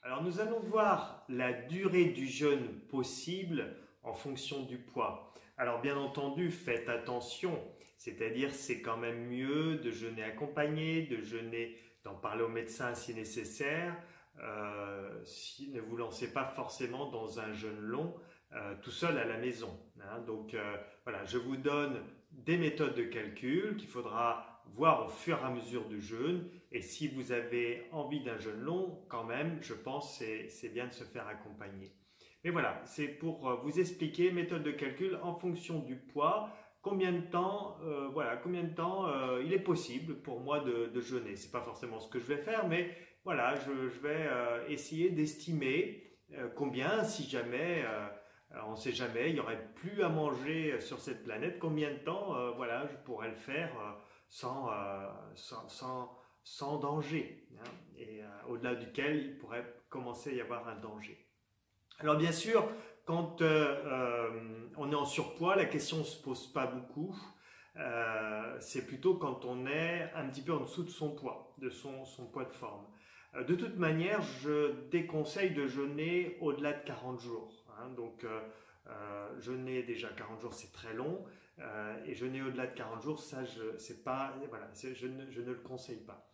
Alors nous allons voir la durée du jeûne possible en fonction du poids. Alors bien entendu, faites attention, c'est-à-dire c'est quand même mieux de jeûner accompagné, de jeûner, d'en parler au médecin si nécessaire. Ne vous lancez pas forcément dans un jeûne long tout seul à la maison. Donc voilà, je vous donne des méthodes de calcul qu'il faudra voir au fur et à mesure du jeûne. Et si vous avez envie d'un jeûne long, quand même, je pense que c'est bien de se faire accompagner. Mais voilà, c'est pour vous expliquer méthode de calcul en fonction du poids, combien de temps, il est possible pour moi de jeûner. C'est pas forcément ce que je vais faire, mais voilà, je vais essayer d'estimer combien, si jamais, on ne sait jamais, il n'y aurait plus à manger sur cette planète, combien de temps, je pourrais le faire sans danger, et au-delà duquel il pourrait commencer à y avoir un danger. Alors bien sûr, quand on est en surpoids, la question ne se pose pas beaucoup. C'est plutôt quand on est un petit peu en dessous de son poids, de son poids de forme. De toute manière, je déconseille de jeûner au-delà de 40 jours. Donc, jeûner déjà 40 jours, c'est très long. Et jeûner au-delà de 40 jours, ça, je ne le conseille pas.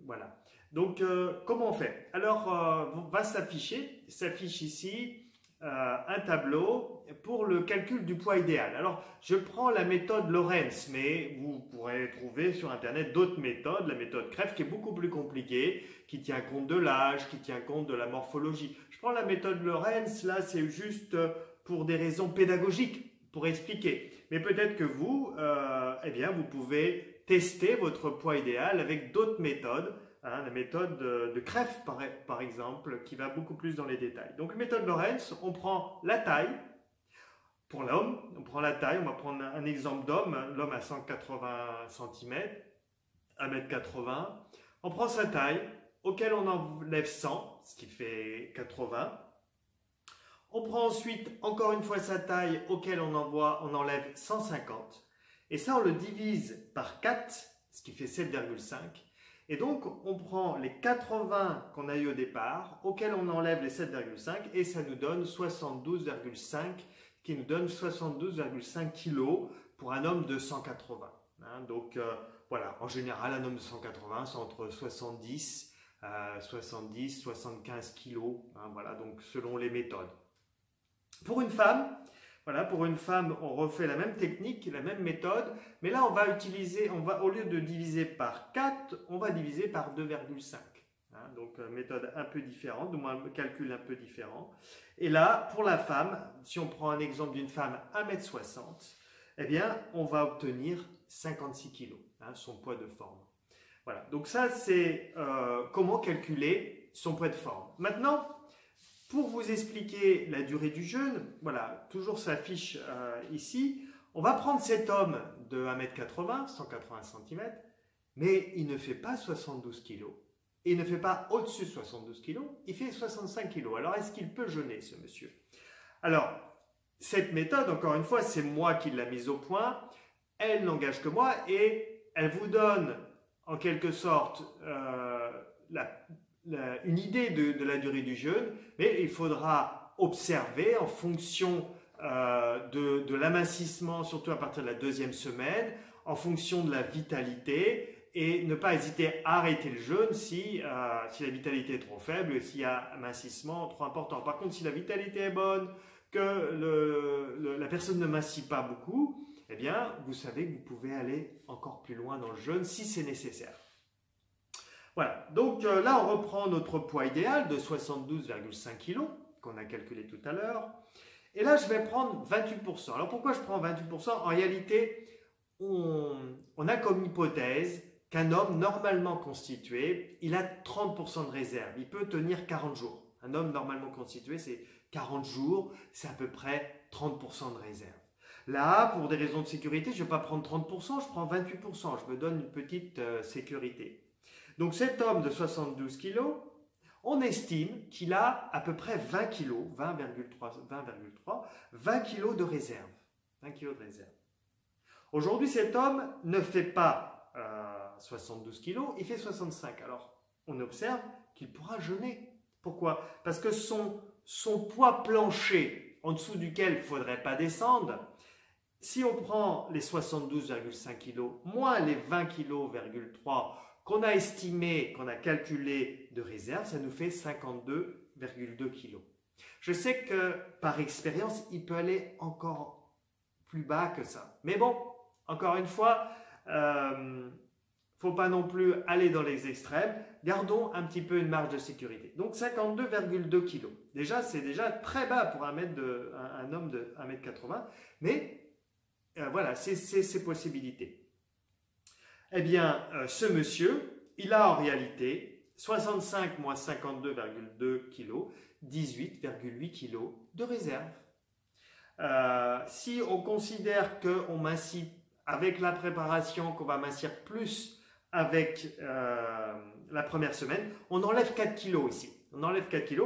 Voilà. Donc, comment on fait? Alors, s'affiche ici un tableau pour le calcul du poids idéal. Alors, je prends la méthode Lorenz, mais vous pourrez trouver sur Internet d'autres méthodes, la méthode Krebs qui est beaucoup plus compliquée, qui tient compte de l'âge, qui tient compte de la morphologie. Je prends la méthode Lorenz, là, c'est juste pour des raisons pédagogiques, pour expliquer. Mais peut-être que vous, vous pouvez tester votre poids idéal avec d'autres méthodes. La méthode de Krebs, par exemple, qui va beaucoup plus dans les détails. Donc, méthode Lorenz, on prend la taille. Pour l'homme, on prend la taille. On va prendre un exemple d'homme. L'homme a 180 cm, 1m80. On prend sa taille, auquel on enlève 100, ce qui fait 80. On prend ensuite, encore une fois, sa taille, auquel on enlève 150. Et ça, on le divise par 4, ce qui fait 7,5. Et donc, on prend les 80 qu'on a eu au départ, auxquels on enlève les 7,5 et ça nous donne 72,5, qui nous donne 72,5 kg pour un homme de 180. Donc, voilà, en général, un homme de 180, c'est entre 70, 75 kg. Voilà, donc selon les méthodes. Pour une femme, on refait la même technique, la même méthode, mais là, au lieu de diviser par 4, on va diviser par 2,5. Donc, méthode un peu différente, du moins calcul un peu différent. Et là, pour la femme, si on prend un exemple d'une femme 1m60, on va obtenir 56 kg, son poids de forme. Voilà, donc ça, c'est comment calculer son poids de forme. Maintenant, pour vous expliquer la durée du jeûne, voilà, toujours s'affiche ici. On va prendre cet homme de 1m80, 180 cm, mais il ne fait pas 72 kg. Et il ne fait pas au-dessus de 72 kg, il fait 65 kg. Alors, est-ce qu'il peut jeûner, ce monsieur? Alors, cette méthode, encore une fois, c'est moi qui l'ai mise au point. Elle n'engage que moi et elle vous donne, en quelque sorte, une idée de la durée du jeûne, mais il faudra observer en fonction de l'amincissement, surtout à partir de la 2e semaine, en fonction de la vitalité, et ne pas hésiter à arrêter le jeûne si la vitalité est trop faible et s'il y a un amincissement trop important. Par contre, si la vitalité est bonne, que la personne ne mincit pas beaucoup, vous savez que vous pouvez aller encore plus loin dans le jeûne si c'est nécessaire. Voilà, donc là on reprend notre poids idéal de 72,5 kg qu'on a calculé tout à l'heure. Et là je vais prendre 28%. Alors pourquoi je prends 28%? En réalité, on a comme hypothèse qu'un homme normalement constitué, il a 30% de réserve. Il peut tenir 40 jours. Un homme normalement constitué, c'est 40 jours, c'est à peu près 30% de réserve. Là, pour des raisons de sécurité, je ne vais pas prendre 30%, je prends 28%. Je me donne une petite sécurité. Donc cet homme de 72 kg, on estime qu'il a à peu près 20 kg, 20 kg de réserve. 20 kg de réserve. Aujourd'hui, cet homme ne fait pas 72 kg, il fait 65. Alors, on observe qu'il pourra jeûner. Pourquoi? Parce que son poids plancher, en dessous duquel il ne faudrait pas descendre, si on prend les 72,5 kg moins les 20,3 kg qu'on a estimé, qu'on a calculé de réserve, ça nous fait 52,2 kg. Je sais que par expérience, il peut aller encore plus bas que ça. Mais bon, encore une fois, faut pas non plus aller dans les extrêmes. Gardons un petit peu une marge de sécurité. Donc 52,2 kg. Déjà, c'est déjà très bas pour un homme de 1,80 m. Mais voilà, c'est ses possibilités. Eh bien, ce monsieur, il a en réalité 65 moins 52,2 kg, 18,8 kg de réserve. Si on considère qu'on mincit avec la préparation, qu'on va mincir plus avec la première semaine, on enlève 4 kg ici. On enlève 4 kg.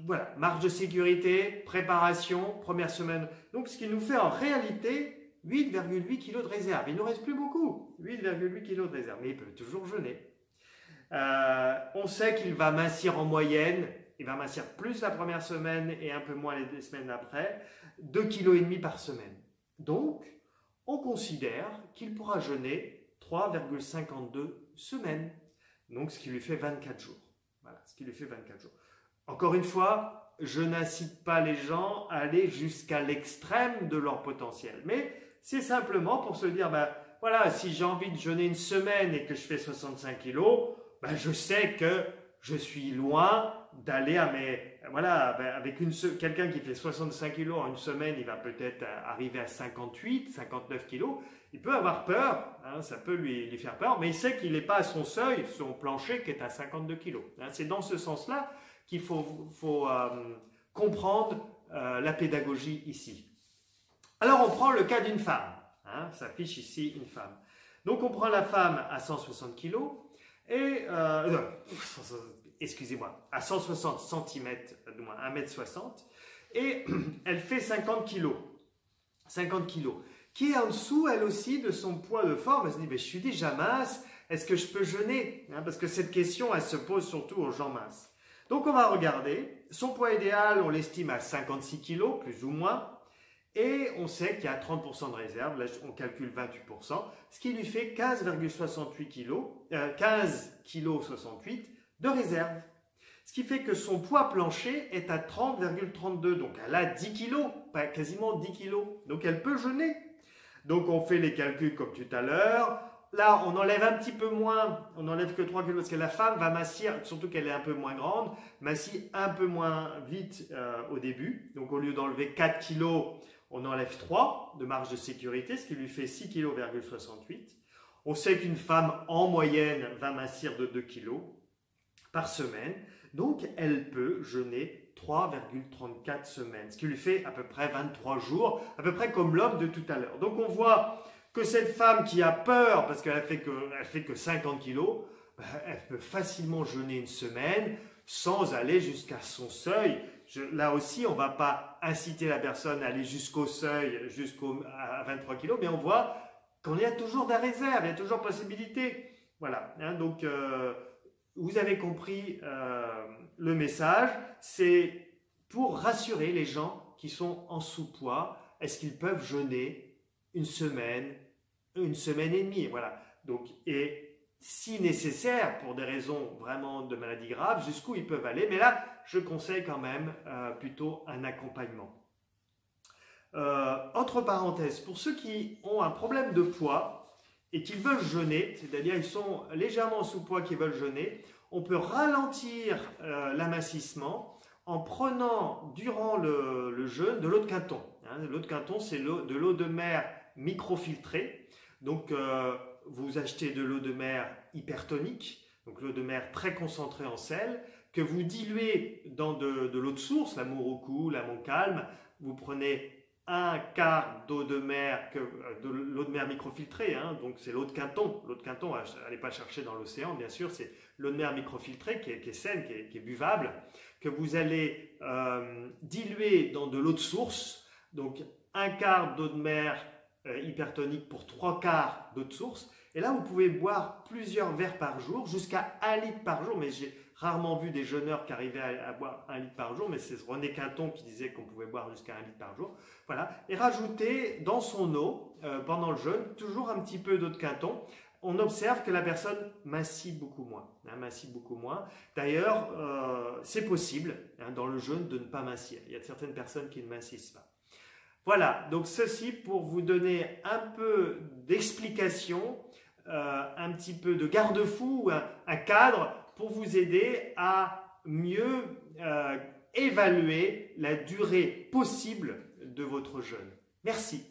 Voilà, marge de sécurité, préparation, première semaine. Donc, ce qui nous fait en réalité 8,8 kg de réserve. Il ne nous reste plus beaucoup, 8,8 kg de réserve, mais il peut toujours jeûner. On sait qu'il va mincir en moyenne, il va mincir plus la première semaine et un peu moins les semaines après, 2,5 kg par semaine. Donc, on considère qu'il pourra jeûner 3,52 semaines, donc ce qui lui fait 24 jours. Voilà, ce qui lui fait 24 jours. Encore une fois, je n'incite pas les gens à aller jusqu'à l'extrême de leur potentiel, mais c'est simplement pour se dire, ben, voilà, si j'ai envie de jeûner une semaine et que je fais 65 kg, ben, je sais que je suis loin d'aller à mes... Voilà, ben, avec quelqu'un qui fait 65 kg en une semaine, il va peut-être arriver à 58, 59 kg. Il peut avoir peur, hein, ça peut lui faire peur, mais il sait qu'il n'est pas à son seuil, son plancher qui est à 52 kg. Hein, c'est dans ce sens-là qu'il faut comprendre la pédagogie ici. Alors, on prend le cas d'une femme. Hein, ça affiche ici une femme. Donc, on prend la femme à 160 kg et... excusez-moi, à 160 cm, du moins 1,60 m, et elle fait 50 kg. 50 kg. Qui est en dessous, elle aussi, de son poids de forme. Elle se dit, je suis déjà mince, est-ce que je peux jeûner? Parce que cette question, elle se pose surtout aux gens minces. Donc, on va regarder. Son poids idéal, on l'estime à 56 kg, plus ou moins. Et on sait qu'il y a 30% de réserve. Là, on calcule 28%. Ce qui lui fait 15,68 kg, 15,68 kg de réserve. Ce qui fait que son poids plancher est à 30,32. Donc, elle a 10 kg, quasiment 10 kg. Donc, elle peut jeûner. Donc, on fait les calculs comme tout à l'heure. Là, on enlève un petit peu moins, on n'enlève que 3 kg parce que la femme va mincir, surtout qu'elle est un peu moins grande, mincit un peu moins vite au début. Donc, au lieu d'enlever 4 kg, on enlève 3 de marge de sécurité, ce qui lui fait 6,68 kg. On sait qu'une femme, en moyenne, va mincir de 2 kg par semaine. Donc, elle peut jeûner 3,34 semaines, ce qui lui fait à peu près 23 jours, à peu près comme l'homme de tout à l'heure. Donc, on voit que cette femme qui a peur, parce qu'elle fait que 50 kg, elle peut facilement jeûner une semaine sans aller jusqu'à son seuil. Là aussi, on ne va pas inciter la personne à aller jusqu'au seuil, à 23 kg, mais on voit qu'on y a toujours de la réserve, il y a toujours possibilité. Voilà, hein, donc vous avez compris le message, c'est pour rassurer les gens qui sont en sous-poids, est-ce qu'ils peuvent jeûner une semaine et demie, voilà. Donc, et si nécessaire, pour des raisons vraiment de maladies graves, jusqu'où ils peuvent aller. Mais là, je conseille quand même plutôt un accompagnement. Entre parenthèses, pour ceux qui ont un problème de poids et qui veulent jeûner, c'est-à-dire ils sont légèrement en sous-poids qui veulent jeûner, on peut ralentir l'amincissement en prenant durant le jeûne de l'eau de Quinton. Hein, l'eau de Quinton, c'est de l'eau de mer microfiltrée. Donc, vous achetez de l'eau de mer hypertonique, donc l'eau de mer très concentrée en sel, que vous diluez dans de l'eau de source, la Mouroukou, la Montcalm. Vous prenez un quart d'eau de mer, de l'eau de mer microfiltrée, hein, donc c'est l'eau de Quinton. L'eau de Quinton, allez pas chercher dans l'océan, bien sûr, c'est l'eau de mer microfiltrée qui est saine, qui est buvable, que vous allez diluer dans de l'eau de source, donc un quart d'eau de mer hypertonique pour 3 quarts d'eau de source, Et là, vous pouvez boire plusieurs verres par jour, jusqu'à 1 litre par jour. Mais j'ai rarement vu des jeûneurs qui arrivaient à boire 1 litre par jour, mais c'est René Quinton qui disait qu'on pouvait boire jusqu'à 1 litre par jour. Voilà. Et rajouter dans son eau, pendant le jeûne, toujours un petit peu d'eau de Quinton. On observe que la personne mincit beaucoup moins. D'ailleurs, c'est possible dans le jeûne de ne pas mincir. Il y a certaines personnes qui ne mincissent pas. Voilà, donc ceci pour vous donner un peu d'explication, un petit peu de garde-fou, un cadre pour vous aider à mieux évaluer la durée possible de votre jeûne. Merci.